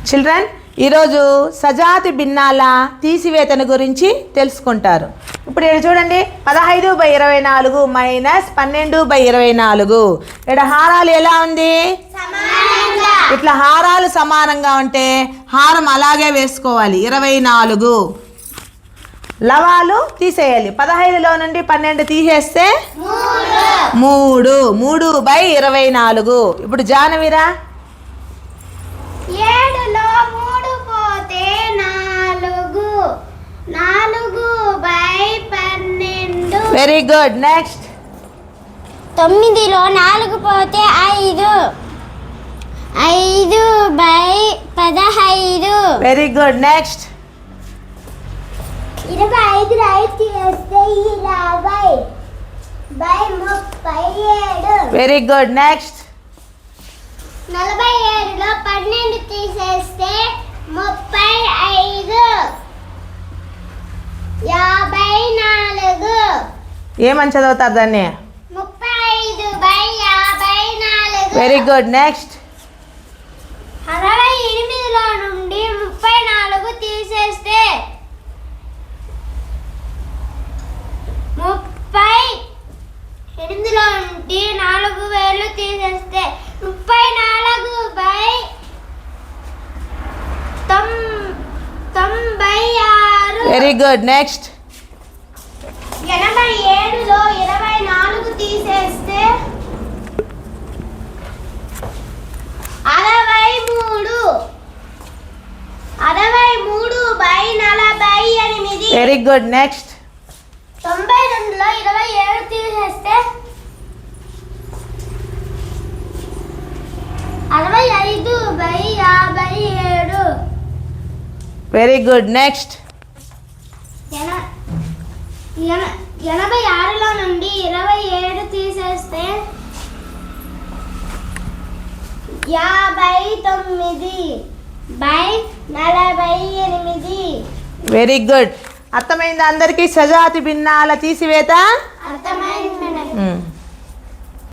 Children, ఈరోజు సజాతి భిన్నాల తీసివేతను గురించి తెలుసుకుంటారు. ఇప్పుడు ఇక్కడ చూడండి, 15/24 మైనస్ 12/24. ఇక్కడ హారాలు ఎలా ఉంది? ఇట్లా హారాలు సమానంగా ఉంటే హారం అలాగే వేసుకోవాలి. 24 లవాలు తీసేయాలి. 15లో నుండి 12 తీసేస్తే 3. 3/24. ఇప్పుడు జానవీరా, 7లో 3 పోతే 4. 4/12. Very good. నెక్స్ట్. 9లో 4 పోతే 5. 5/15. Very good. నెక్స్ట్. 25 రైట్ చేస్తే 20/37. Very good. నెక్స్ట్. 47లో 12 తీసేస్తే 35. 54. ఏమని చదువుతారు దాన్ని? 35/54. Very good. నెక్స్ట్. 68లో నుండి 34 తీసేస్తే 38లో నుండి 4000 తీసేస్తే 34/96. Very good. నెక్స్ట్. 87లో 24 తీసేస్తే 63. 63/48. Very good. నెక్స్ట్. 92లో 27 తీసేస్తే 65/57. Very good. నెక్స్ట్. 86లో నుండి 27 తీసేస్తే 59/48. Very good. అర్థమైందా అందరికీ సజాతి భిన్నాల తీసివేత? అర్థమైంది.